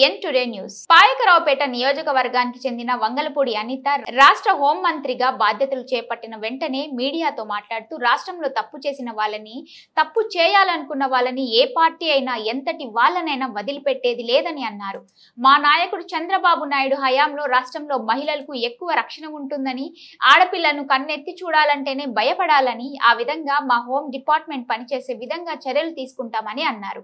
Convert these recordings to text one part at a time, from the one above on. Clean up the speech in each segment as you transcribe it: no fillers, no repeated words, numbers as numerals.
ఎన్ today news. Payakaraopeta నియోజకవర్గానికి చెందిన వంగలపూడి అనిత రాష్ట్ర హోం మంత్రిగా బాధ్యతలు చేపట్టిన వెంటనే మీడియాతో మాట్లాడుతూ రాష్ట్రంలో తప్పు చేసిన వాళ్ళని, తప్పు చేయాలనుకున్న వాళ్ళని ఏ పార్టీ అయినా ఎంతటి వాళ్ళనైనా వదిలిపెట్టేది లేదని అన్నారు. మా నాయకుడు చంద్రబాబు నాయుడు హయాంలో రాష్ట్రంలో మహిళలకు ఎక్కువ రక్షణ ఉంటుందని, ఆడపిల్లను కన్నెత్తి చూడాలంటేనే భయపడాలని, ఆ విధంగా మా హోం డిపార్ట్మెంట్ పనిచేసే విధంగా చర్యలు తీసుకుంటామని అన్నారు.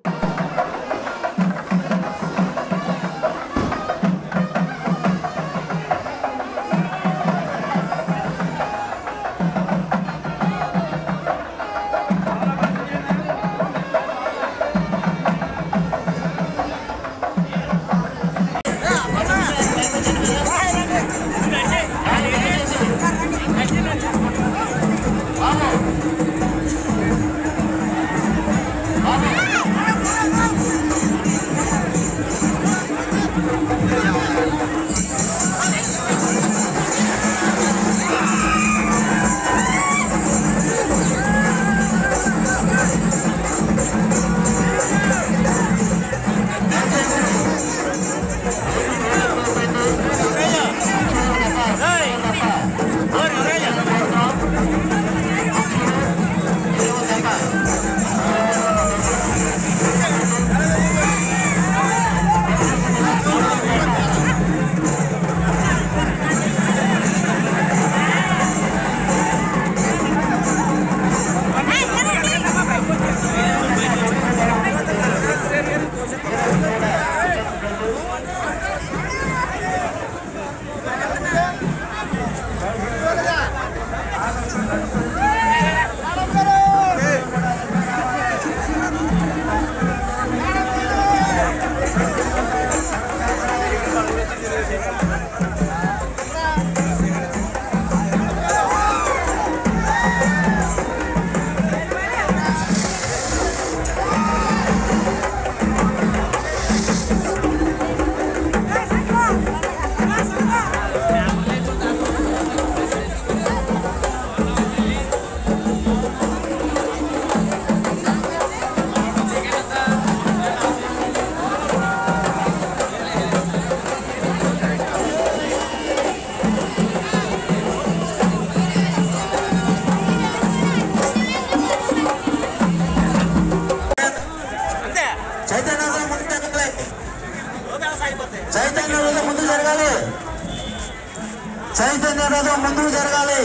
చైతన్య రథం ముందుకు జరగాలి.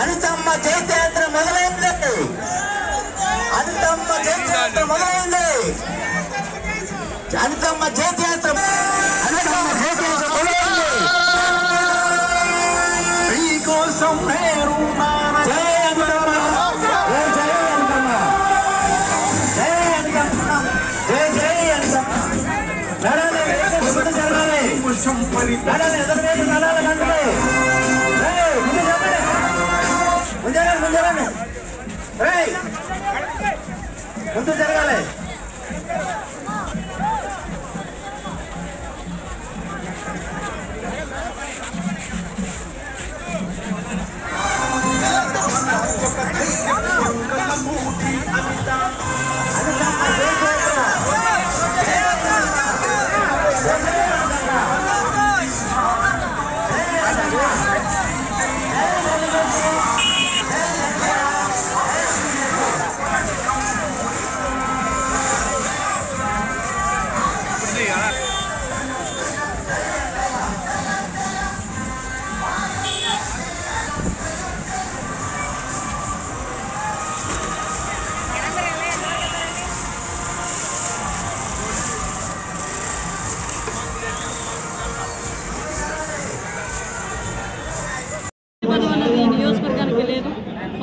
అనితమ్మ చైత్యాత్ర మొదలైంది. అనితమ్మ చైత్యాత్ర మొదలైంది. అనితమ్మ చైత్యాత్ర మొదలైంది. మీకోసం నేను ముందు జరగాలి.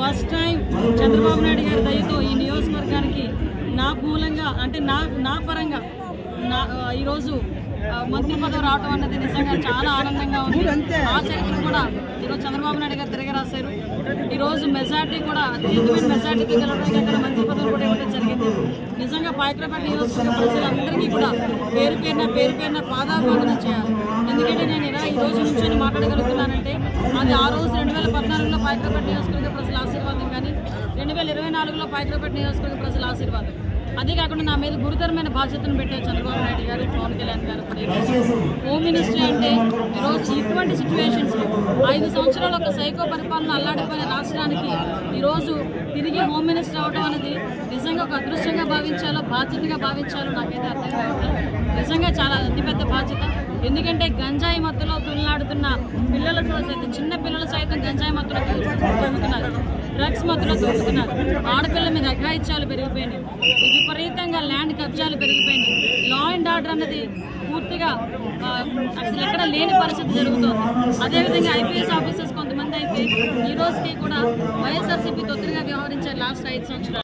ఫస్ట్ టైం చంద్రబాబు నాయుడు గారి దయతో ఈ నియోజకవర్గానికి నా మూలంగా అంటే నా పరంగా ఈరోజు మంత్రి పదవి రావడం అన్నది నిజంగా చాలా ఆనందంగా ఉంది. ఆ చరిత్ర కూడా ఈరోజు చంద్రబాబు నాయుడు గారు తిరగరాశారు. ఈరోజు మెజార్టీ కూడా అత్యధికమైన మెజార్టీకి గెలవడానికి అక్కడ మంత్రి పదవులు కూడా ఇవ్వడం జరిగింది. నిజంగా పాయకరావుపేట నియోజకవర్గ ప్రజలందరికీ కూడా పేరు పేరున పాదాభివందనం చేయాలి. ఎందుకంటే నేను ఇలా ఈ రోజు నుంచి మాట్లాడగలుగుతున్నానంటే అది ఆ రోజు 2014లో పాయకరావుపేట నియోజకవర్గ ప్రజల ఆశీర్వాదం కానీ 2024లో పాయకరావుపేట నియోజకవర్గ ప్రజల ఆశీర్వాదం. అదే కాకుండా నా మీద గురుతరమైన బాధ్యతను పెట్టారు చంద్రబాబు నాయుడు గారు, పవన్ కళ్యాణ్ గారు. ఈరోజు హోమ్ మినిస్ట్రీ అంటే ఈరోజు ఇటువంటి సిచ్యువేషన్స్లో 5 సంవత్సరాలు ఒక సైకో పరిపాలన అల్లాడిపోయిన రాష్ట్రానికి ఈరోజు తిరిగి హోమ్ మినిస్టర్ అవడం అనేది నిజంగా ఒక అదృష్టంగా భావించాలో బాధ్యతగా భావించాలో నాకైతే అర్థం కావట్లేదు. నిజంగా చాలా అతిపెద్ద బాధ్యత. ఎందుకంటే గంజాయి మత్తులో తుల్లాడుతున్న పిల్లలతో సైతం, చిన్న పిల్లలు సైతం గంజాయి మత్తులో తొలుగుతున్నారు, డ్రగ్స్ మత్తులో తొలుగుతున్నారు. ఆడపిల్ల మీద అఘాయిత్యాలు పెరిగిపోయినాయి, విపరీతంగా ల్యాండ్ కబ్జాలు పెరిగిపోయినాయి. లా అండ్ ఆర్డర్ అన్నది పూర్తిగా అసలు ఎక్కడ లేని పరిస్థితి జరుగుతుంది. అదేవిధంగా ఐపీఎస్ ఆఫీసర్స్ కొంతమంది అయితే ఈ రోజుకి కూడా వైఎస్ఆర్సీపీ తొత్తులుగా వ్యవహరించారు లాస్ట్ 5 సంవత్సరాలు.